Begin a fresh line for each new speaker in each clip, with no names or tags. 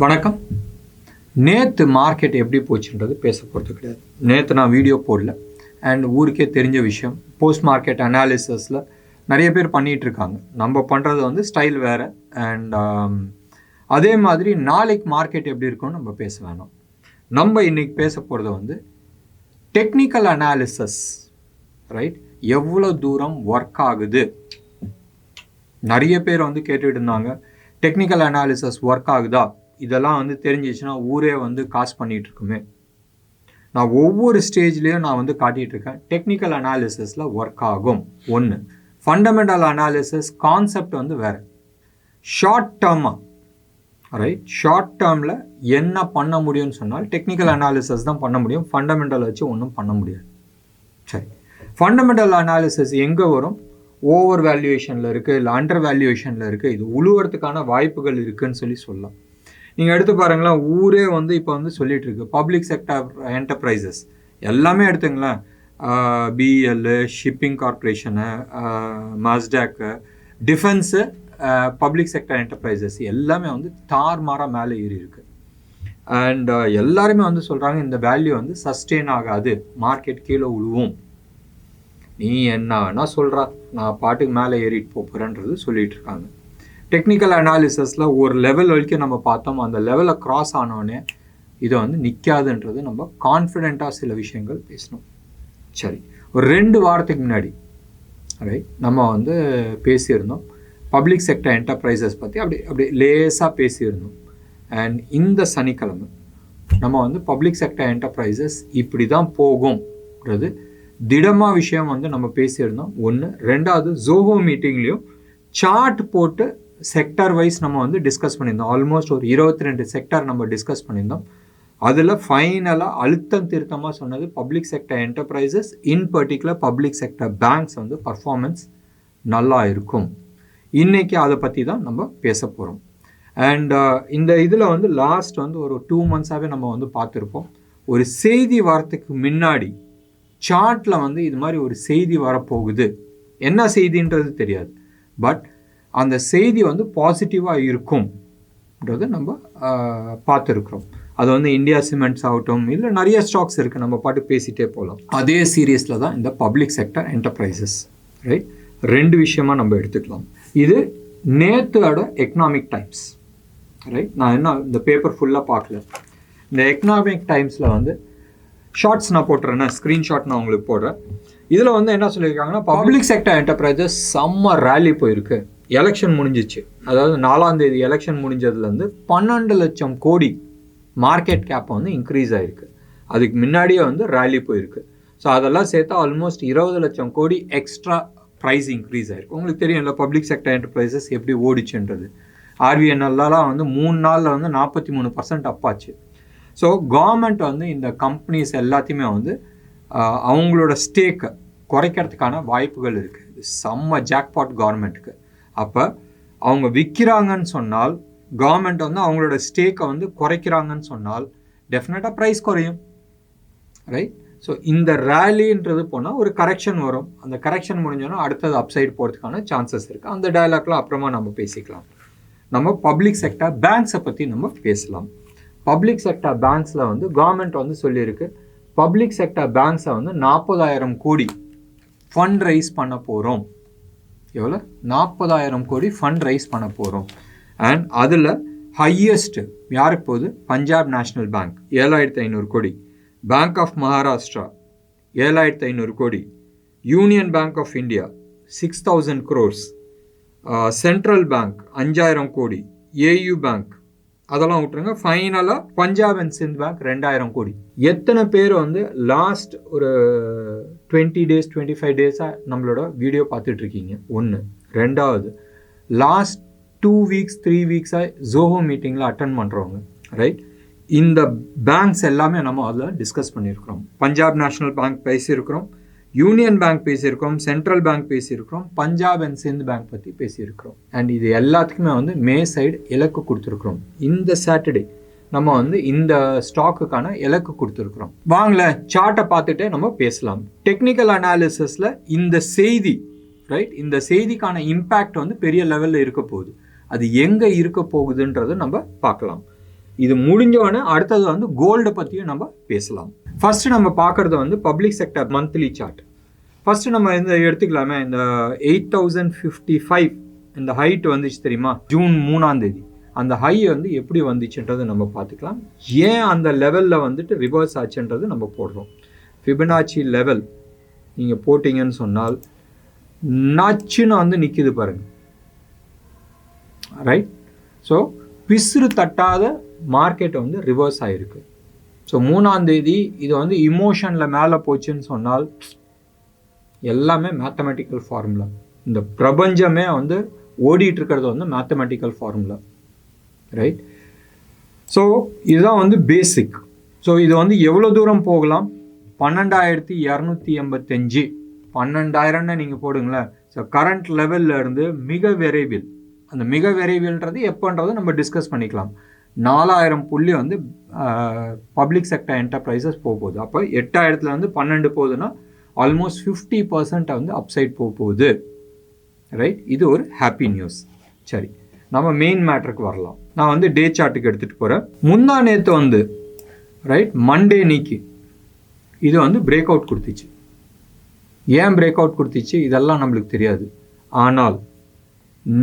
வணக்கம். நேற்று மார்க்கெட் எப்படி போச்சுன்றது பேச போகிறது கிடையாது. நேற்று நான் வீடியோ போடல. அண்ட் ஊருக்கே தெரிஞ்ச விஷயம், போஸ்ட் மார்க்கெட் அனாலிசிஸில் நிறைய பேர் பண்ணிகிட்ருக்காங்க. நம்ம பண்ணுறது வந்து ஸ்டைல் வேறு. அண்ட் அதே மாதிரி நாளைக்கு மார்க்கெட் எப்படி இருக்கும்னு நம்ம பேச வேணாம். நம்ம இன்றைக்கி பேச போகிறது வந்து டெக்னிக்கல் அனாலிசிஸ், ரைட்? எவ்வளோ தூரம் ஒர்க் ஆகுது. நிறைய பேர் வந்து கேட்டுகிட்டு இருந்தாங்க, டெக்னிக்கல் அனாலிசிஸ் ஒர்க் ஆகுதா, இதெல்லாம் வந்து தெரிஞ்சிச்சுன்னா ஊரே வந்து காசு பண்ணிகிட்ருக்குமே. நான் ஒவ்வொரு ஸ்டேஜ்லேயும் நான் வந்து காட்டிகிட்ருக்கேன், டெக்னிக்கல் அனாலிசிஸில் ஒர்க் ஆகும். ஒன்று, ஃபண்டமெண்டல் அனாலிசிஸ் கான்செப்ட் வந்து வேறு. Short டேர்மாக, right? ஷார்ட் டேர்மில் என்ன பண்ண முடியும்னு சொன்னால் டெக்னிக்கல் அனாலிசிஸ் தான் பண்ண முடியும். ஃபண்டமெண்டல் வச்சு ஒன்றும் பண்ண முடியாது. சரி, ஃபண்டமெண்டல் அனாலிசிஸ் எங்கே வரும்? ஓவர் வேல்யூவேஷனில் இருக்குது, இல்லை அண்டர் வேல்யூவேஷனில் இருக்குது. இது உழுவுறதுக்கான வாய்ப்புகள் இருக்குதுன்னு சொல்லலாம். நீங்கள் எடுத்து பாருங்களேன், ஊரே வந்து இப்போ வந்து சொல்லிகிட்டு இருக்கு பப்ளிக் செக்டர் என்டர்பிரைசஸ் எல்லாமே எடுத்துங்களேன். பிஎல், ஷிப்பிங் கார்பரேஷனு, மாஸ்டாக்கு, டிஃபென்ஸு, பப்ளிக் செக்டர் என்டர்பிரைசஸ் எல்லாமே வந்து தார்மாராக மேலே ஏறி இருக்குது. அண்ட் எல்லாருமே வந்து சொல்கிறாங்க இந்த வேல்யூ வந்து சஸ்டெயின் ஆகாது, மார்க்கெட் கீழே விழுவும். நீ என்ன வேணால் சொல்கிறா, நான் பாட்டுக்கு மேலே ஏறிட்டு போகிறேன்றது சொல்லிகிட்டு இருக்காங்க. டெக்னிக்கல் அனாலிசிஸில் ஒரு லெவல் வரைக்கும் நம்ம பார்த்தோம். அந்த லெவலை க்ராஸ் ஆனோடனே இதை வந்து நிற்காதுன்றது நம்ம கான்ஃபிடெண்ட்டாக சில விஷயங்கள் பேசணும். சரி, ஒரு 2 வாரத்துக்கு முன்னாடி ரைட் நம்ம வந்து பேசியிருந்தோம் பப்ளிக் செக்டர் என்டர்பிரைசஸ் பற்றி. அப்படி லேசாக பேசியிருந்தோம். அண்ட் இந்த சனிக்கிழமை நம்ம வந்து பப்ளிக் செக்டர் என்டர்பிரைசஸ் இப்படி தான் போகும்ன்றது திடமாக விஷயம் வந்து நம்ம பேசியிருந்தோம். ஒன்று. ரெண்டாவது, ஜோஹோ மீட்டிங்லேயும் சார்ட் போட்டு செக்டர் வைஸ் நம்ம வந்து டிஸ்கஸ் பண்ணியிருந்தோம். ஆல்மோஸ்ட் ஒரு 22 செக்டர் நம்ம டிஸ்கஸ் பண்ணியிருந்தோம். அதில் ஃபைனலாக அழுத்தம் திருத்தமாக சொன்னது public sector enterprises, in particular public sector banks வந்து பர்ஃபார்மன்ஸ் நல்லா இருக்கும். இன்றைக்கி அதை பற்றி தான் நம்ம பேச போகிறோம். அண்ட் இந்த இதில் வந்து லாஸ்ட் வந்து ஒரு 2 months-ஆகவே நம்ம வந்து பார்த்துருப்போம். ஒரு செய்தி வரத்துக்கு முன்னாடி சார்ட்டில் வந்து இது மாதிரி ஒரு செய்தி வரப்போகுது, என்ன செய்தின்றது தெரியாது, பட் அந்த செய்தி வந்து பாசிட்டிவாக இருக்கும்ன்றது நம்ம பார்த்துருக்குறோம். அது வந்து இந்தியா சிமெண்ட்ஸ் ஆகட்டும், இல்லை நிறைய ஸ்டாக்ஸ் இருக்குது, நம்ம பாட்டு பேசிகிட்டே போகலாம். அதே சீரியஸில் தான் இந்த பப்ளிக் செக்டர் என்டர்பிரைசஸ், ரைட்? 2 விஷயமாக நம்ம எடுத்துக்கலாம். இது நேத்தோட எக்கனாமிக் டைம்ஸ், ரைட்? நான் என்ன இந்த பேப்பர் ஃபுல்லாக பார்க்கல. இந்த எக்கனாமிக் டைம்ஸில் வந்து ஷார்ட்ஸ் நான் போட்டுறேன்னா, ஸ்க்ரீன்ஷாட் நான் உங்களுக்கு போடுறேன். இதில் வந்து என்ன சொல்லியிருக்காங்கன்னா, பப்ளிக் செக்டர் என்டர்பிரைசஸ் செம்ம ரேலி போயிருக்கு. எலெக்ஷன் முடிஞ்சிச்சு, அதாவது 4ஆம் தேதி எலெக்ஷன் முடிஞ்சதுலேருந்து 12 லட்சம் கோடி மார்க்கெட் கேப் வந்து இன்க்ரீஸ் ஆகிருக்கு. அதுக்கு முன்னாடியே வந்து ரேலி போயிருக்கு. ஸோ அதெல்லாம் சேர்த்தா ஆல்மோஸ்ட் 20 லட்சம் கோடி எக்ஸ்ட்ரா ப்ரைஸ் இன்க்ரீஸ் ஆகிருக்கு. உங்களுக்கு தெரியும் இல்லை பப்ளிக் செக்டர் என்டர்பிரைசஸ் எப்படி ஓடிச்சுன்றது. ஆர்பிஎன்எல்லாம் வந்து 3 நாளில் வந்து 43% அப்பாச்சு. ஸோ கவர்மெண்ட் வந்து இந்த கம்பெனிஸ் எல்லாத்தையுமே வந்து அவங்களோட ஸ்டேக்கை குறைக்கிறதுக்கான வாய்ப்புகள் இருக்குது. இது செம்ம ஜாக்பாட் கவர்மெண்ட்டுக்கு. அப்போ அவங்க விற்கிறாங்கன்னு சொன்னால், கவர்மெண்ட் வந்து அவங்களோட ஸ்டேக்கை வந்து குறைக்கிறாங்கன்னு சொன்னால் டெஃபினட்டாக ப்ரைஸ் குறையும், ரைட்? ஸோ இந்த ரேலின்றது போனால் ஒரு கரெக்ஷன் வரும். அந்த கரெக்ஷன் முடிஞ்சோன்னா அடுத்தது அப்சைட் போகிறதுக்கான சான்சஸ் இருக்குது. அந்த டயலாக்லாம் அப்புறமா நம்ம பேசிக்கலாம். நம்ம பப்ளிக் செக்டர் பேங்க்ஸை பற்றி நம்ம பேசலாம். பப்ளிக் செக்டர் பேங்க்ஸில் வந்து கவர்மெண்ட் வந்து சொல்லியிருக்கு, பப்ளிக் செக்டர் பேங்க்ஸை வந்து 40,000 கோடி ஃபண்ட் ரைஸ் பண்ண போகிறோம். எவ்வளோ? 40,000 கோடி ஃபண்ட் ரைஸ் பண்ண போகிறோம். அண்ட் அதில் ஹையஸ்ட் யாருக்கு போகுது? பஞ்சாப் நேஷ்னல் பேங்க் 7,500 கோடி, பேங்க் ஆஃப் மகாராஷ்டிரா 7,500 கோடி, union bank of India 6,000 crores, central bank 5,000 கோடி, ஏயு பேங்க் அதெல்லாம் விட்டுருங்க. ஃபைனலாக பஞ்சாப் அண்ட் சிந்த் பேங்க் 2,000 கோடி. எத்தனை பேர் வந்து லாஸ்ட் ஒரு 20 days 25 days-ஆக நம்மளோட வீடியோ பார்த்துட்ருக்கீங்க? ஒன்று. ரெண்டாவது, லாஸ்ட் 2 weeks 3 weeks-ஆக ஜோஹோ மீட்டிங்கில் அட்டன் பண்ணுறவங்க, ரைட்? இந்த பேங்க்ஸ் எல்லாமே நம்ம அதில் டிஸ்கஸ் பண்ணியிருக்கிறோம். பஞ்சாப் நேஷ்னல் பேங்க் பேசியிருக்கிறோம், யூனியன் பேங்க் பேசியிருக்கிறோம், சென்ட்ரல் பேங்க் பேசியிருக்கிறோம், பஞ்சாப் அண்ட் சிந்த் பேங்க் பற்றி பேசியிருக்கிறோம். அண்ட் இது எல்லாத்துக்குமே வந்து மே சைடு இலக்கு கொடுத்துருக்குறோம். இந்த சாட்டர்டே நம்ம வந்து இந்த ஸ்டாக்குக்கான இலக்கு கொடுத்துருக்குறோம். வாங்கல சார்ட்டை பார்த்துட்டு நம்ம பேசலாம். டெக்னிக்கல் அனாலிசிஸில் இந்த செய்தி, ரைட், இந்த செய்திக்கான இம்பேக்ட் வந்து பெரிய லெவலில் இருக்க போகுது. அது எங்கே இருக்க போகுதுன்றது நம்ம பார்க்கலாம். இது முடிஞ்சோடனே அடுத்தது வந்து கோல்டை பற்றியும் நம்ம பேசலாம். ஃபர்ஸ்ட் நம்ம பார்க்குறது வந்து public sector monthly chart. First நம்ம இந்த எடுத்துக்கலாமே, இந்த 8055 இந்த ஹைட் வந்துச்சு தெரியுமா, ஜூன் 3ஆம் தேதி. அந்த ஹை வந்து எப்படி வந்துச்சுன்றது நம்ம பார்த்துக்கலாம். ஏன் அந்த லெவலில் வந்துட்டு ரிவர்ஸ் ஆச்சுன்றது நம்ம போடுறோம். ஃபிபனாச்சி லெவல் நீங்கள் போட்டிங்கன்னு சொன்னால் நச்சுன்னு வந்து நிற்கிது பாருங்கள், ரைட். ஸோ பிசுறு தட்டாத மார்க்கெட் வந்து ரிவர்ஸ் ஆகிருக்கு. ஸோ 3ஆம் தேதி இது வந்து இமோஷனில் மேலே போச்சுன்னு சொன்னால் எல்லாமே மேத்தமெட்டிக்கல் ஃபார்முலா. இந்த பிரபஞ்சமே வந்து ஓடிட்டு இருக்கிறது வந்து மேத்தமெட்டிக்கல் ஃபார்முலா, ரைட். ஸோ இதுதான் வந்து பேசிக். ஸோ இது வந்து எவ்வளோ தூரம் போகலாம், 12,285 12,000ன்னு நீங்கள் போடுங்களேன். ஸோ கரண்ட் லெவலில் இருந்து மிக விரைவில், அந்த மிக விரைவில்ன்றது எப்போன்றது நம்ம டிஸ்கஸ் பண்ணிக்கலாம். 4,000 புள்ளி வந்து பப்ளிக் செக்டர் என்டர்பிரைசஸ் போகுது. அப்போ 8,000லேருந்து 12 போகுதுன்னா ஆல்மோஸ்ட் 50% வந்து அப்சைட் போகுது, ரைட். இது ஒரு ஹாப்பி நியூஸ். சரி, நம்ம மெயின் மேட்டருக்கு வரலாம். நான் வந்து டே சார்ட்டுக்கு எடுத்துகிட்டு போகிறேன். முந்தா நேற்று வந்து ரைட் மண்டே நீக்கி இது வந்து பிரேக் அவுட் கொடுத்துச்சு. ஏன் பிரேக் அவுட் கொடுத்துச்சு இதெல்லாம் நம்மளுக்கு தெரியாது. ஆனால்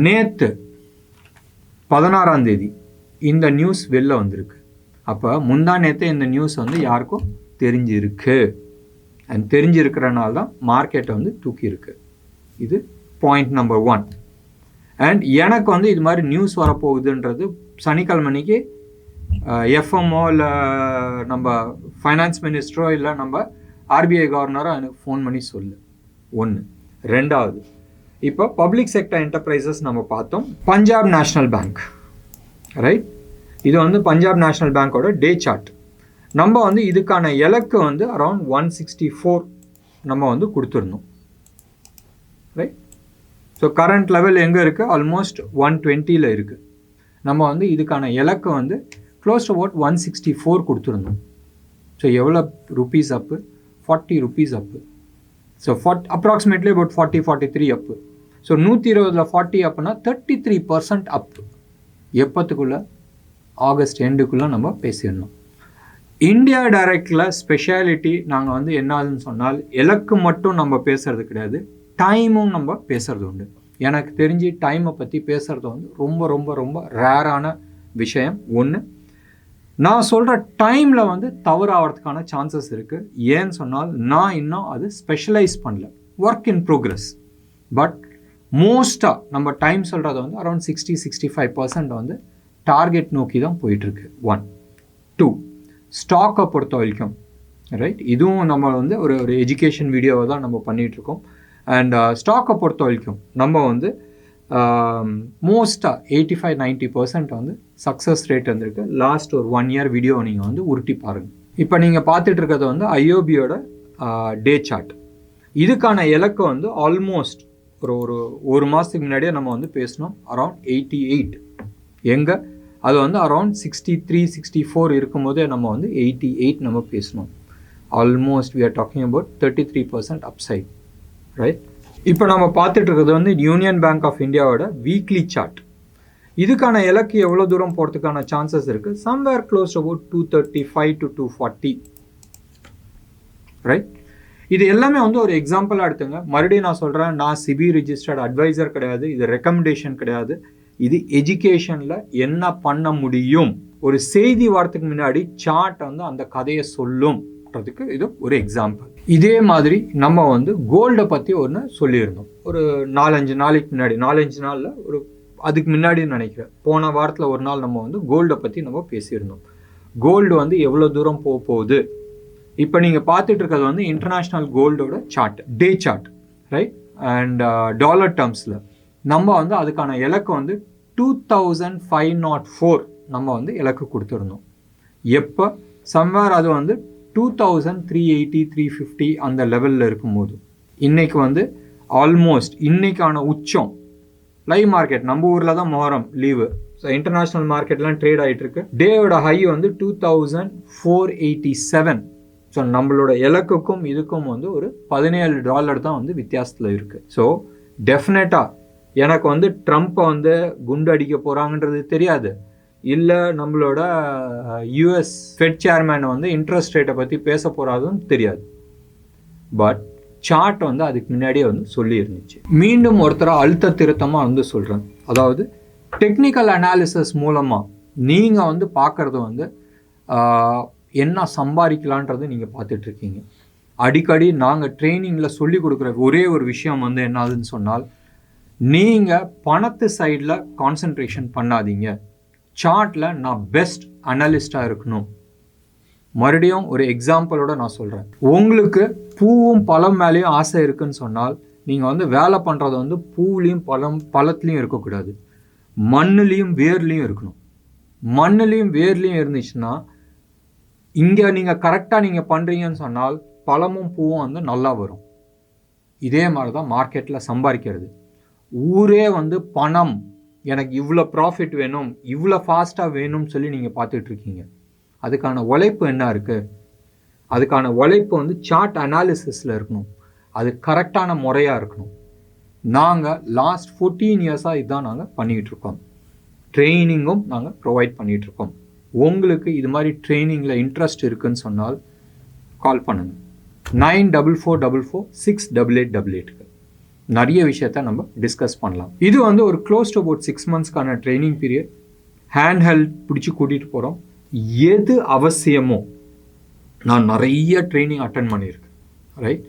நேற்று 16ஆம் தேதி இந்த நியூஸ் வெளில வந்திருக்கு. அப்போ முந்தா நேற்று இந்த நியூஸ் வந்து யாருக்கும் தெரிஞ்சிருக்கு. அண்ட் தெரிஞ்சிருக்கிறனால தான் மார்க்கெட்டை வந்து தூக்கியிருக்கு. இது பாயிண்ட் நம்பர் 1. அண்ட் எனக்கு வந்து இது மாதிரி நியூஸ் வரப்போகுதுன்றது சனிக்கிழமைக்கு எஃப்எம்ஓ இல்லை நம்ம ஃபைனான்ஸ் மினிஸ்டரோ இல்லை நம்ம ஆர்பிஐ கவர்னரோ எனக்கு ஃபோன் பண்ணி சொல்லு. 1. 2வது, இப்போ பப்ளிக் செக்டர் என்டர்பிரைசஸ் நம்ம பார்த்தோம். Punjab national bank, right. இது வந்து பஞ்சாப் நேஷ்னல் பேங்கோட டே சார்ட். நம்ம வந்து இதுக்கான இலக்கு வந்து அரௌண்ட் 164 நம்ம வந்து கொடுத்துருந்தோம், ரைட். ஸோ கரண்ட் லெவல் எங்கே இருக்குது, ஆல்மோஸ்ட் 120ல் இருக்குது. நம்ம வந்து இதுக்கான இலக்கு வந்து க்ளோஸ் டு அபவுட் 164 கொடுத்துருந்தோம். ஸோ எவ்வளோ rupees up, 40 rupees up. So approximately about 40-43 up. So 120ல் 40 அப்புனா 33% அப்பு. எப்போத்துக்குள்ளே, ஆகஸ்ட் எண்டுக்குள்ளே நம்ம பேசிடணும். இந்தியா டைரக்டில் ஸ்பெஷாலிட்டி நாங்கள் வந்து என்னதுன்னு சொன்னால் இலக்கு மட்டும் நம்ம பேசுகிறது கிடையாது, டைமும் நம்ம பேசுகிறது உண்டு. எனக்கு தெரிஞ்சு டைமை பற்றி பேசுகிறது வந்து ரொம்ப ரொம்ப ரொம்ப ரேரான விஷயம். 1, நான் சொல்கிற டைமில் வந்து தவறு ஆகிறதுக்கான சான்சஸ் இருக்குது. ஏன்னு சொன்னால் நான் இன்னும் அது ஸ்பெஷலைஸ் பண்ணல, ஒர்க் இன் ப்ரோக்ரஸ். பட் மோஸ்ட்டாக நம்ம டைம் சொல்கிறது வந்து அரௌண்ட் 60-65% வந்து டார்கெட் நோக்கி தான் போயிட்டுருக்கு. 1. 2, ஸ்டாக்கை பொறுத்த வரைக்கும், ரைட். இதுவும் நம்ம வந்து ஒரு எஜுகேஷன் வீடியோவை தான் நம்ம பண்ணிகிட்ருக்கோம். அண்ட் ஸ்டாக்கை பொறுத்த வரைக்கும் நம்ம வந்து மோஸ்ட்டாக 85-90% வந்து சக்ஸஸ் ரேட் வந்திருக்கு. லாஸ்ட் ஒரு 1 year வீடியோவை நீங்கள் வந்து உருட்டி பாருங்கள். இப்போ நீங்கள் பார்த்துட்டு இருக்கிறது வந்து ஐஓபியோட டே சார்ட். இதுக்கான இலக்கு வந்து ஆல்மோஸ்ட் ஒரு மாதத்துக்கு முன்னாடியே நம்ம வந்து பேசணும், அரௌண்ட் 88. எங்கே அது வந்து அரௌண்ட் 63-64 இருக்கும்போதே நம்ம வந்து 88 நம்ம பேசணும். Almost we are talking about 33% upside, right. இப்போ நம்ம பார்த்துட்டு இருக்கிறது வந்து யூனியன் பேங்க் ஆஃப் இந்தியாவோட வீக்லி சார்ட். இதுக்கான இலக்கு எவ்வளோ தூரம் போகிறதுக்கான சான்சஸ் இருக்குது, சம்வேர் க்ளோஸ் அபவுட் 235-240, ரைட். இது எல்லாமே வந்து ஒரு எக்ஸாம்பிளாக எடுத்துங்க. மறுபடியும் நான் சொல்கிறேன், நான் செபி ரிஜிஸ்டர்ட் அட்வைசர் கிடையாது, இது ரெக்கமெண்டேஷன் கிடையாது. இது எஜுகேஷனில் என்ன பண்ண முடியும், ஒரு செய்தி வாரத்துக்கு முன்னாடி சார்ட் வந்து அந்த கதையை சொல்லும்ன்றதுக்கு இது ஒரு எக்ஸாம்பிள். இதே மாதிரி நம்ம வந்து கோல்டை பற்றி ஒன்று சொல்லியிருந்தோம் ஒரு 4-5 நாளைக்கு முன்னாடி, 4-5 நாளில் ஒரு அதுக்கு முன்னாடி நினைக்கிறேன். போன வாரத்தில் ஒரு நாள் நம்ம வந்து கோல்டை பற்றி நம்ம பேசியிருந்தோம். கோல்டு வந்து எவ்வளோ தூரம் போகுது. இப்போ நீங்கள் பார்த்துட்டு இருக்கிறது வந்து இன்டர்நேஷ்னல் கோல்டோட chart, day chart, right. And dollar டேர்ம்ஸில் நம்ம வந்து அதுக்கான இலக்கு வந்து 2504 நம்ம வந்து இலக்கு கொடுத்துருந்தோம். எப்போ சம்வேர் அது வந்து 2380-350 அந்த லெவலில் இருக்கும்போது, இன்றைக்கி வந்து ஆல்மோஸ்ட் இன்னைக்கான உச்சம் லைவ் மார்க்கெட், நம்ம ஊரில் தான் மொஹரம் லீவு, ஸோ இன்டர்நேஷ்னல் மார்க்கெட்லாம் ட்ரேட் ஆகிட்டுருக்கு. டேயோட ஹை வந்து 2487. ஸோ நம்மளோட இலக்குக்கும் இதுக்கும் வந்து ஒரு $17 தான் வந்து வித்தியாசத்தில் இருக்குது. ஸோ டெஃபினட்டாக எனக்கு வந்து ட்ரம்ப்பை வந்து குண்டு அடிக்க போகிறாங்கன்றது தெரியாது, இல்லை நம்மளோட யூஎஸ் ஃபெட் சேர்மேன் வந்து இன்ட்ரெஸ்ட் ரேட்டை பற்றி பேச போகிறாதுன்னு தெரியாது. பட் சார்ட் வந்து அதுக்கு முன்னாடியே வந்து சொல்லி இருந்துச்சு. மீண்டும் ஒருத்தர அழுத்த திருத்தமாக வந்து சொல்கிறேன். அதாவது டெக்னிக்கல் அனாலிசிஸ் மூலமாக நீங்கள் வந்து பார்க்குறது வந்து என்ன சம்பாதிக்கலான்றது நீங்கள் பார்த்துட்ருக்கீங்க. அடிக்கடி நாங்கள் ட்ரைனிங்கில் சொல்லி கொடுக்குற ஒரே ஒரு விஷயம் வந்து என்னதுன்னு சொன்னால், நீங்கள் பணத்து சைடில் கான்சன்ட்ரேஷன் பண்ணாதீங்க. சார்ட்டில் நான் பெஸ்ட் அனலிஸ்டாக இருக்கணும். மறுபடியும் ஒரு எக்ஸாம்பிளோட நான் சொல்கிறேன். உங்களுக்கு பூவும் பழம் மேலேயும் ஆசை இருக்குன்னு சொன்னால், நீங்கள் வந்து வேலை பண்ணுறது வந்து பூவிலையும் பழத்துலையும் இருக்கக்கூடாது, மண்ணுலேயும் வேர்லேயும் இருக்கணும். மண்ணுலேயும் வேர்லேயும் இருந்துச்சுன்னா இங்கே நீங்கள் கரெக்டாக நீங்கள் பண்ணுறீங்கன்னு சொன்னால் பழமும் பூவும் வந்து நல்லா வரும். இதே மாதிரி தான் மார்க்கெட்டில் சம்பாதிக்கிறது. ஊரே வந்து பணம், எனக்கு இவ்வளோ ப்ராஃபிட் வேணும், இவ்வளோ ஃபாஸ்ட்டாக வேணும்னு சொல்லி நீங்கள் பார்த்துட்ருக்கீங்க. அதுக்கான உழைப்பு என்ன இருக்குது? அதுக்கான உழைப்பு வந்து சார்ட் அனாலிசிஸில் இருக்கணும். அது கரெக்டான முறையாக இருக்கணும். நாங்கள் லாஸ்ட் 14 இயர்ஸாக இதுதான் நாங்கள் பண்ணிகிட்ருக்கோம். ட்ரைனிங்கும் நாங்கள் ப்ரொவைட் பண்ணிகிட்ருக்கோம். உங்களுக்கு இது மாதிரி ட்ரைனிங்கில் இன்ட்ரெஸ்ட் இருக்குதுன்னு சொன்னால் கால் பண்ணுங்கள். 9444468888க்கு நிறைய விஷயத்த நம்ம டிஸ்கஸ் பண்ணலாம். இது வந்து ஒரு க்ளோஸ் டு அபவுட் 6 monthsக்கான ட்ரைனிங் பீரியட். ஹேண்ட் ஹெல்ட் பிடிச்சி கூட்டிகிட்டு போகிறோம். எது அவசியமோ, நான் நிறைய ட்ரைனிங் அட்டன் பண்ணியிருக்கேன், ரைட்?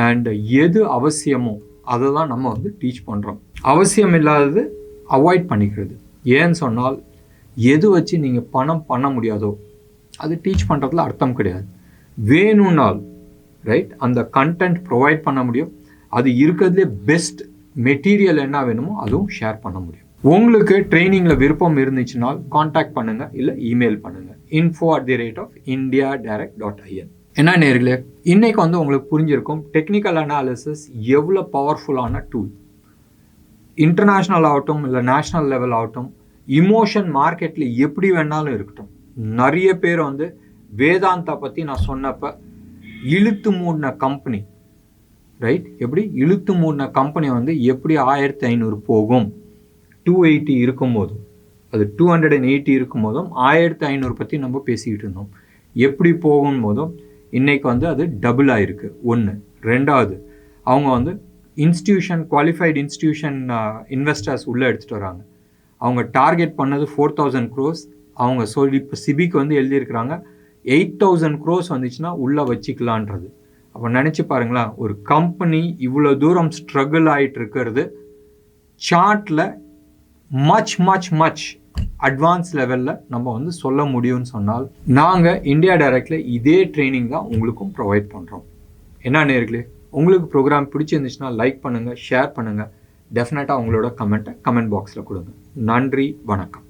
அண்ட் எது அவசியமோ அதை தான் நம்ம வந்து டீச் பண்ணுறோம். அவசியம் இல்லாதது அவாய்ட் பண்ணிக்கிறது. ஏன்னு சொன்னால், எது வச்சு நீங்கள் பணம் பண்ண முடியாதோ அது டீச் பண்ணுறதுல அர்த்தம் கிடையாது. வேணும்னால் ரைட் அந்த கண்டென்ட் ப்ரொவைட் பண்ண முடியும். அது இருக்கிறதுலே பெஸ்ட் மெட்டீரியல் என்ன வேணுமோ அதுவும் ஷேர் பண்ண முடியும். உங்களுக்கு ட்ரைனிங்கில் விருப்பம் இருந்துச்சுனால் காண்டாக்ட் பண்ணுங்கள், இல்லை இமெயில் பண்ணுங்கள். info@indiadirect.in. என்ன நேர்களே, இன்றைக்கி வந்து உங்களுக்கு புரிஞ்சிருக்கும் டெக்னிக்கல் அனாலிசிஸ் எவ்வளோ பவர்ஃபுல்லான டூல். இன்டர்நேஷ்னல் ஆகட்டும் இல்லை நேஷ்னல் லெவல் ஆகட்டும், இமோஷன் மார்க்கெட்டில் எப்படி வேணாலும் இருக்கட்டும். நிறைய பேர் வந்து வேதாந்தா பற்றி நான் சொன்னப்போ இழுத்து மூடின கம்பெனி, ரைட்? எப்படி இழுத்து மூடின கம்பெனி வந்து எப்படி 1500 போகும், 280 இருக்கும்போதும், அது 280 இருக்கும்போதும் 1500 பற்றி நம்ம பேசிக்கிட்டு இருந்தோம். எப்படி போகும் போதும் இன்றைக்கி வந்து அது டபுள் ஆகிருக்கு. ஒன்று. ரெண்டாவது, அவங்க வந்து இன்ஸ்டியூஷன், குவாலிஃபைடு இன்ஸ்டியூஷன் இன்வெஸ்டர்ஸ் உள்ளே எடுத்துகிட்டு வராங்க. அவங்க டார்கெட் பண்ணது 4000 crores. அவங்க சொல்லி இப்போ சிபிக்கு வந்து எழுதியிருக்கிறாங்க 8000 crores வந்துச்சுன்னா உள்ளே வச்சுக்கலான்றது. அப்போ நினச்சி பாருங்களேன், ஒரு கம்பெனி இவ்வளோ தூரம் ஸ்ட்ரகிள் ஆகிட்டு இருக்கிறது சார்ட்டில் மச் மச் மச் அட்வான்ஸ் லெவலில் நம்ம வந்து சொல்ல முடியும்னு சொன்னால், நாங்கள் இந்தியா டைரக்டில் இதே ட்ரைனிங் தான் உங்களுக்கும் ப்ரொவைட் பண்ணுறோம். என்ன நேர்களே, உங்களுக்கு ப்ரோக்ராம் பிடிச்சிருந்துச்சுன்னா லைக் பண்ணுங்கள், ஷேர் பண்ணுங்கள். டெஃபினட்டாக உங்களோட கமெண்ட் பாக்ஸில் கொடுங்க. நன்றி, வணக்கம்.